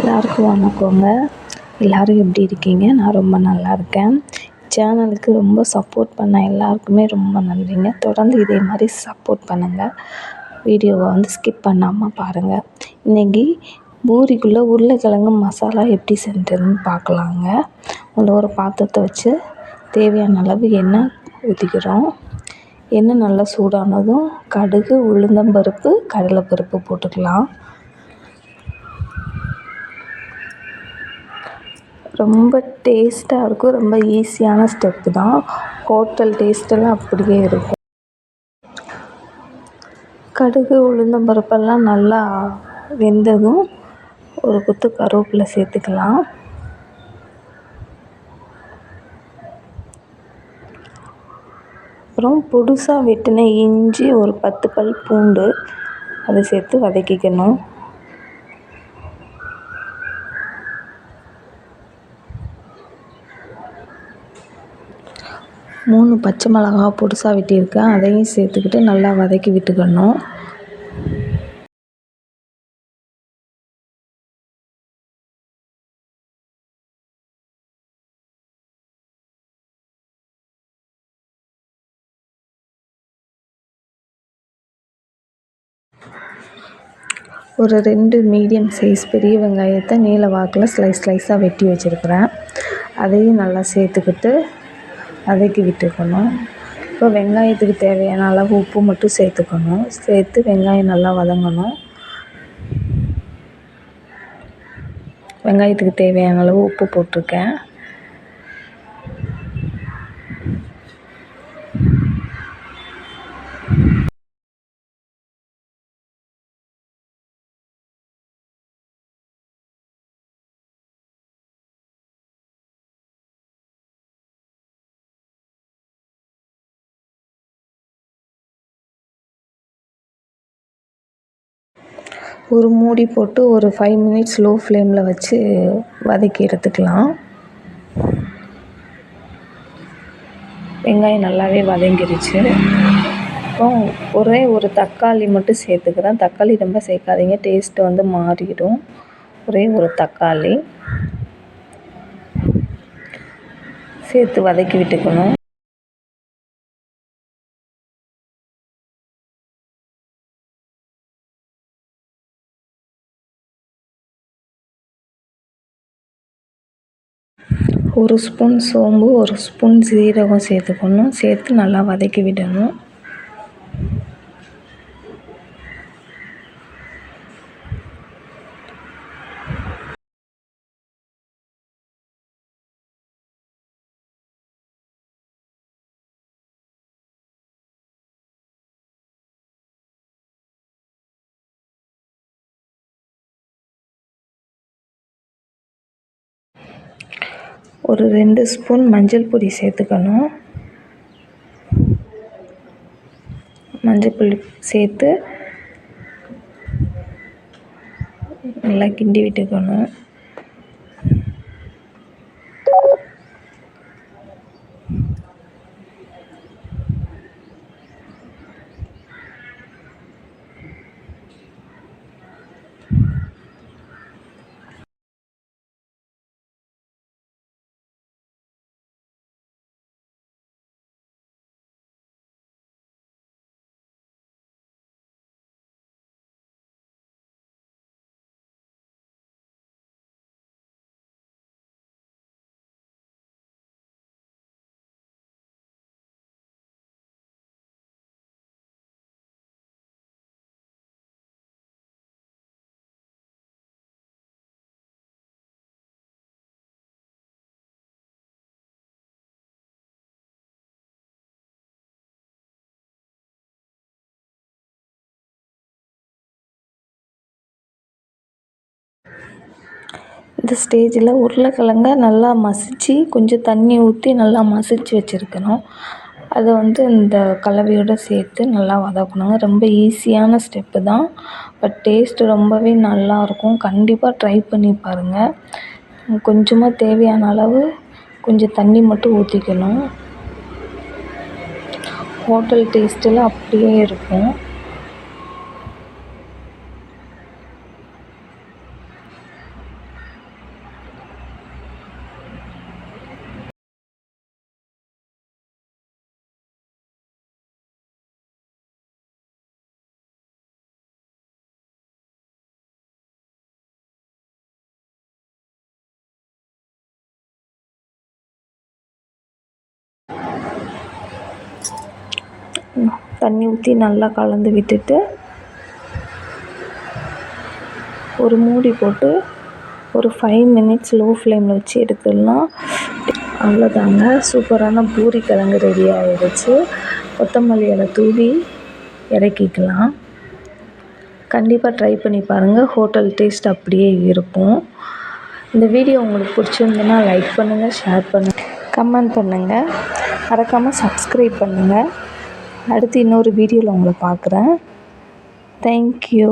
எல்லாருக்கும் வணக்கங்க. எல்லோரும் எப்படி இருக்கீங்க? நான் ரொம்ப நல்லா இருக்கேன். சேனலுக்கு ரொம்ப சப்போர்ட் பண்ண எல்லாருக்குமே ரொம்ப நன்றிங்க. தொடர்ந்து இதே மாதிரி சப்போர்ட் பண்ணுங்கள். வீடியோவை வந்து ஸ்கிப் பண்ணாமல் பாருங்கள். இன்றைக்கி பூரிக்குள்ளே உருளைக்கிழங்கு மசாலா எப்படி செஞ்சதுன்னு பார்க்கலாங்க. ஒரு பாத்திரத்தை வச்சு தேவையான அளவு எண்ணெய் ஊற்றிக்கிறோம். எண்ணெய் நல்லா சூடானதும் கடுகு, உளுந்தம்பருப்பு, கடலைப்பருப்பு போட்டுக்கலாம். ரொம்ப டேஸ்ட்டாக இருக்கும். ரொம்ப ஈஸியான ஸ்டெப்பு தான். ஹோட்டல் டேஸ்ட்டெல்லாம் அப்படியே இருக்கும். கடுகு, உளுந்தம்பருப்பெல்லாம் நல்லா வெந்ததும் ஒரு கொத்து கருவேப்பிலை சேர்த்துக்கலாம். அப்புறம் புதுசாக வெட்டின இஞ்சி, ஒரு 10 பல் பூண்டு அதை சேர்த்து வதக்கிக்கணும். மூணு பச்சை மிளகா பொடிசாக வெட்டியிருக்கேன், அதையும் சேர்த்துக்கிட்டு நல்லா வதக்கி விட்டுக்கணும். ஒரு 2 மீடியம் சைஸ் பெரிய வெங்காயத்தை நீல வாக்கில் ஸ்லைஸாக வெட்டி வச்சுருக்கிறேன். அதையும் நல்லா சேர்த்துக்கிட்டு வதக்கி விட்டுக்கணும். இப்போ வெங்காயத்துக்கு தேவையான அளவு உப்பு மட்டும் சேர்த்துக்கணும். சேர்த்து வெங்காயம் நல்லா வதங்கணும். வெங்காயத்துக்கு தேவையான அளவு உப்பு போட்டிருக்கேன். ஒரு மூடி போட்டு ஒரு 5 மினிட்ஸ் லோ ஃப்ளேமில் வச்சு வதக்கி எடுத்துக்கலாம். வெங்காயம் நல்லாவே வதங்கிருச்சு. அப்புறம் ஒரே ஒரு தக்காளி மட்டும் சேர்த்துக்கிறேன். தக்காளி ரொம்ப சேர்க்காதீங்க, டேஸ்ட்டு வந்து மாறிடும். ஒரே ஒரு தக்காளி சேர்த்து வதக்கி விட்டுக்கணும். ஒரு ஸ்பூன் சோம்பு, ஒரு ஸ்பூன் சீரகம் சேர்த்துக்கணும். சேர்த்து நல்லா வதக்கி விடணும். ஒரு 2 ஸ்பூன் மஞ்சள் பொடி சேர்த்துக்கணும். மஞ்சள் பொடி சேர்த்து நல்லா கிண்டி விட்டுக்கணும். இந்த ஸ்டேஜில் உருளைக்கிழங்க நல்லா மசித்து கொஞ்சம் தண்ணி ஊற்றி நல்லா மசித்து வச்சுருக்கணும். அதை வந்து இந்த கலவையோடு சேர்த்து நல்லா வதக்கணுங்க. ரொம்ப ஈஸியான ஸ்டெப்பு தான், பட் டேஸ்ட்டு ரொம்பவே நல்லாயிருக்கும். கண்டிப்பாக ட்ரை பண்ணி பாருங்கள். கொஞ்சமாக தேவையான அளவு கொஞ்சம் தண்ணி மட்டும் ஊற்றிக்கணும். ஹோட்டல் டேஸ்ட்டில் அப்படியே இருக்கும். தண்ணி ஊற்றி நல்லா கலந்து விட்டுட்டு ஒரு மூடி போட்டு ஒரு 5 மினிட்ஸ் லோ ஃப்ளேமில் வச்சு எடுத்துடலாம். அவ்வளோதாங்க, சூப்பரான பூரி கிழங்கு ரெடி ஆகிடுச்சு. கொத்தமல்லி இலை தூவி இறக்கிக்கலாம். கண்டிப்பாக ட்ரை பண்ணி பாருங்கள், ஹோட்டல் டேஸ்ட் அப்படியே இருக்கும். இந்த வீடியோ உங்களுக்கு பிடிச்சிருந்துன்னா லைக் பண்ணுங்கள், ஷேர் பண்ணுங்கள், கமெண்ட் பண்ணுங்கள், மறக்காமல் சப்ஸ்கிரைப் பண்ணுங்கள். அடுத்து இன்னொரு வீடியோவில் உங்களை பார்க்குறேன். தேங்க்யூ.